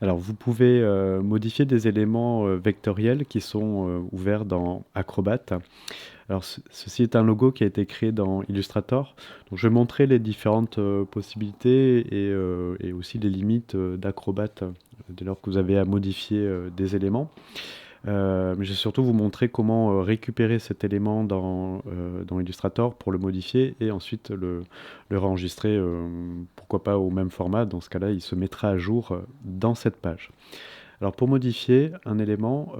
Alors, vous pouvez modifier des éléments vectoriels qui sont ouverts dans Acrobat. Alors, ceci est un logo qui a été créé dans Illustrator. Donc, je vais montrer les différentes possibilités et aussi les limites d'Acrobat dès lors que vous avez à modifier des éléments. Mais je vais surtout vous montrer comment récupérer cet élément dans Illustrator pour le modifier et ensuite le réenregistrer, pourquoi pas au même format. Dans ce cas-là, il se mettra à jour dans cette page. Alors pour modifier un élément,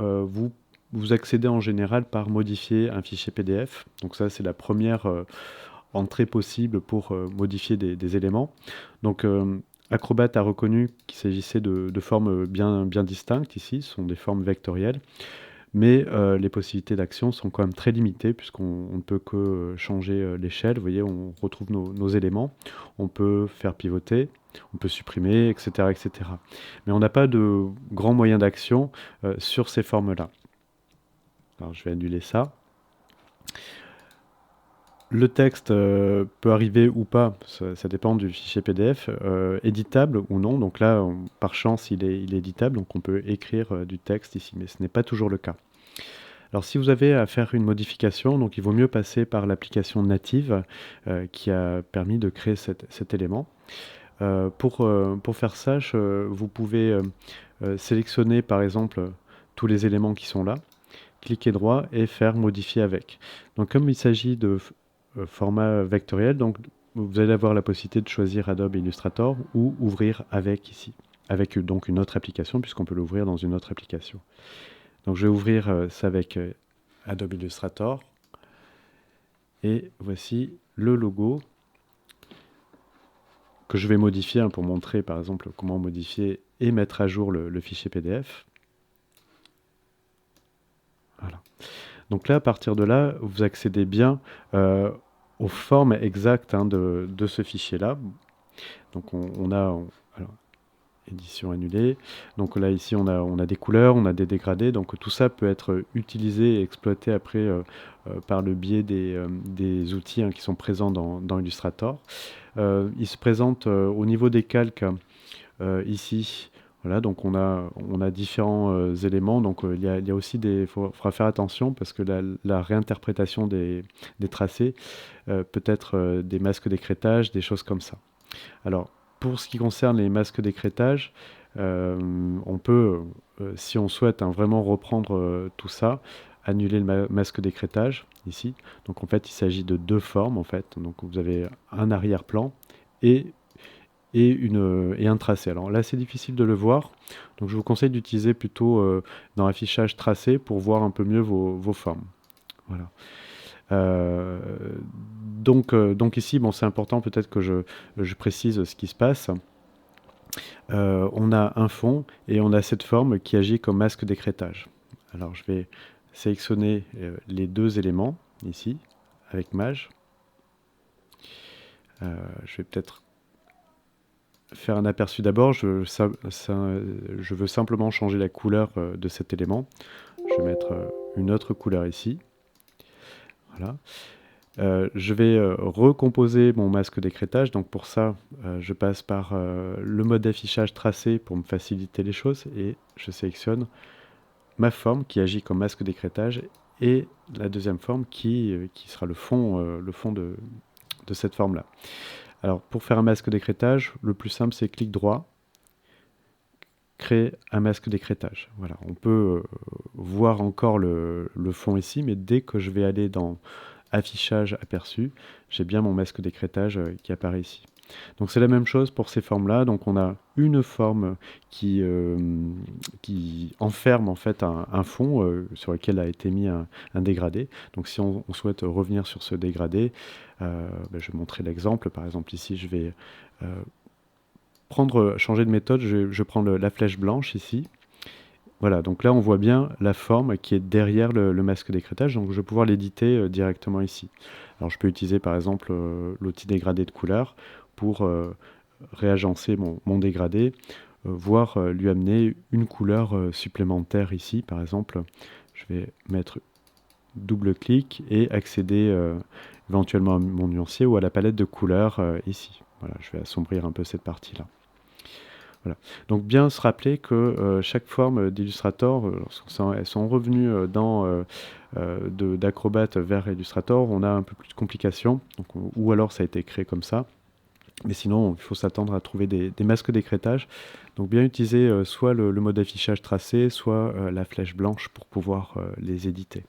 vous accédez en général par modifier un fichier PDF. Donc ça, c'est la première entrée possible pour modifier des éléments. Donc Acrobat a reconnu qu'il s'agissait de formes bien distinctes ici, ce sont des formes vectorielles, mais les possibilités d'action sont quand même très limitées puisqu'on ne peut que changer l'échelle. Vous voyez, on retrouve nos éléments, on peut faire pivoter, on peut supprimer, etc., etc. Mais on n'a pas de grands moyens d'action sur ces formes-là. Alors je vais annuler ça. Le texte peut arriver ou pas, ça dépend du fichier PDF, éditable ou non. Donc là, par chance, il est éditable, donc on peut écrire du texte ici, mais ce n'est pas toujours le cas. Alors si vous avez à faire une modification, donc il vaut mieux passer par l'application native qui a permis de créer cet élément. Pour faire ça, vous pouvez sélectionner par exemple tous les éléments qui sont là, cliquer droit et faire modifier avec. Donc comme il s'agit de format vectoriel, donc vous allez avoir la possibilité de choisir Adobe Illustrator ou ouvrir avec ici, avec donc une autre application puisqu'on peut l'ouvrir dans une autre application. Donc je vais ouvrir ça avec Adobe Illustrator et voici le logo que je vais modifier pour montrer par exemple comment modifier et mettre à jour le fichier PDF. Voilà. Donc là, à partir de là, vous accédez bien aux formes exactes de ce fichier-là. Donc on a alors, édition annulée. Donc là, ici, on a des couleurs, on a des dégradés. Donc tout ça peut être utilisé et exploité après par le biais des outils qui sont présents dans Illustrator. Il se présente au niveau des calques ici. Voilà, donc on a différents éléments. Donc il y a aussi faudra faire attention parce que la réinterprétation des tracés peut être des masques d'écrêtage, des choses comme ça. Alors, pour ce qui concerne les masques d'écrêtage, on peut, si on souhaite vraiment reprendre tout ça, annuler le masque d'écrêtage ici. Donc en fait, il s'agit de deux formes en fait. Donc vous avez un arrière-plan et un tracé. Alors là, c'est difficile de le voir, donc je vous conseille d'utiliser plutôt dans l'affichage tracé pour voir un peu mieux vos formes. Voilà. Donc ici, bon, c'est important peut-être que je précise ce qui se passe. On a un fond et on a cette forme qui agit comme masque d'écrêtage. Alors je vais sélectionner les deux éléments ici avec Maj. Je vais peut-être faire un aperçu d'abord. Je veux simplement changer la couleur de cet élément. Je vais mettre une autre couleur ici. Voilà. Je vais recomposer mon masque d'écrêtage. Donc pour ça, je passe par le mode d'affichage tracé pour me faciliter les choses et je sélectionne ma forme qui agit comme masque d'écrêtage et la deuxième forme qui sera le fond de cette forme-là. Alors pour faire un masque d'écrêtage, le plus simple c'est clic droit, créer un masque d'écrêtage. Voilà, on peut voir encore le fond ici, mais dès que je vais aller dans affichage aperçu, j'ai bien mon masque d'écrêtage qui apparaît ici. Donc c'est la même chose pour ces formes-là. Donc on a une forme qui enferme en fait un fond sur lequel a été mis un dégradé. Donc si on souhaite revenir sur ce dégradé, je vais montrer l'exemple. Par exemple ici, je vais changer de méthode. Je prends la flèche blanche ici. Voilà, donc là on voit bien la forme qui est derrière le masque d'écrêtage, donc je vais pouvoir l'éditer directement ici. Alors je peux utiliser par exemple l'outil dégradé de couleur pour réagencer mon dégradé, voire lui amener une couleur supplémentaire ici. Par exemple, je vais mettre double-clic et accéder éventuellement à mon nuancier ou à la palette de couleurs ici. Voilà, je vais assombrir un peu cette partie-là. Voilà. Donc bien se rappeler que chaque forme d'Illustrator, elles sont revenues d'Acrobat vers Illustrator, on a un peu plus de complications, donc, ou alors ça a été créé comme ça. Mais sinon, il faut s'attendre à trouver des masques d'écrêtage. Donc bien utiliser soit le mode affichage tracé, soit la flèche blanche pour pouvoir les éditer.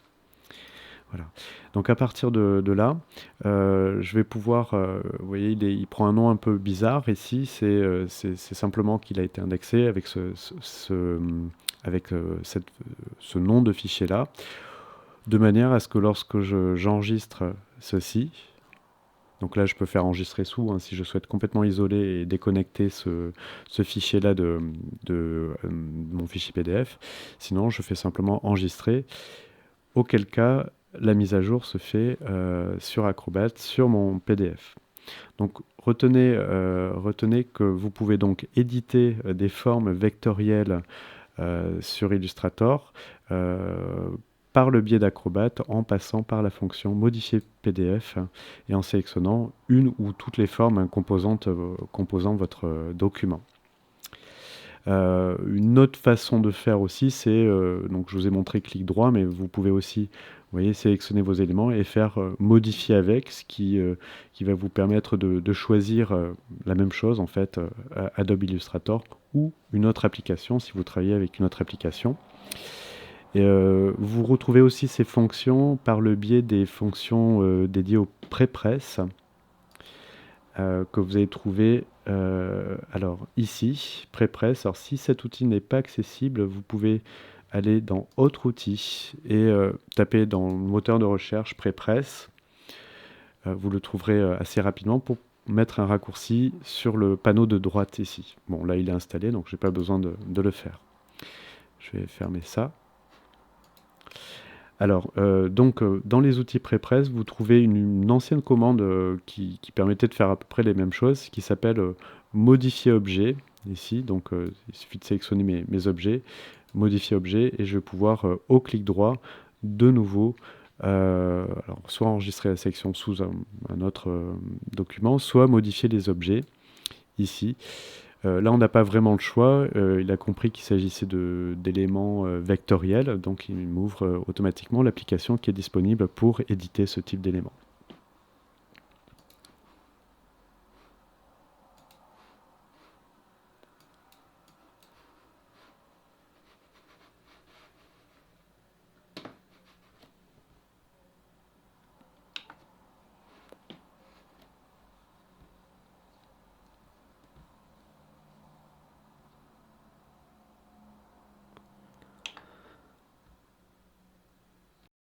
Voilà. Donc à partir de là, je vais pouvoir, vous voyez, il prend un nom un peu bizarre ici, c'est simplement qu'il a été indexé avec ce nom de fichier-là, de manière à ce que lorsque j'enregistre ceci, donc là je peux faire enregistrer sous, hein, si je souhaite complètement isoler et déconnecter ce fichier-là de mon fichier PDF, sinon je fais simplement enregistrer, auquel cas la mise à jour se fait sur Acrobat, sur mon PDF. Donc retenez que vous pouvez donc éditer des formes vectorielles sur Illustrator par le biais d'Acrobat en passant par la fonction modifier PDF et en sélectionnant une ou toutes les formes composant votre document. Une autre façon de faire aussi, c'est, donc je vous ai montré clic droit, mais vous pouvez aussi, vous voyez, sélectionner vos éléments et faire modifier avec, ce qui va vous permettre de choisir la même chose, en fait, Adobe Illustrator ou une autre application, si vous travaillez avec une autre application. Et vous retrouvez aussi ces fonctions par le biais des fonctions dédiées au pré-press, que vous allez trouver alors ici, pré-press. Alors si cet outil n'est pas accessible, vous pouvez aller dans Autre outil et taper dans le moteur de recherche pré-press. Vous le trouverez assez rapidement pour mettre un raccourci sur le panneau de droite ici. Bon, là il est installé, donc je n'ai pas besoin de le faire. Je vais fermer ça. Alors, dans les outils pré-press, vous trouvez une ancienne commande qui permettait de faire à peu près les mêmes choses, qui s'appelle modifier objet, ici. Donc, il suffit de sélectionner mes objets, modifier objet, et je vais pouvoir, au clic droit, de nouveau, alors, soit enregistrer la sélection sous un autre document, soit modifier les objets, ici. Là, on n'a pas vraiment le choix. Il a compris qu'il s'agissait d'éléments vectoriels, donc il m'ouvre automatiquement l'application qui est disponible pour éditer ce type d'éléments.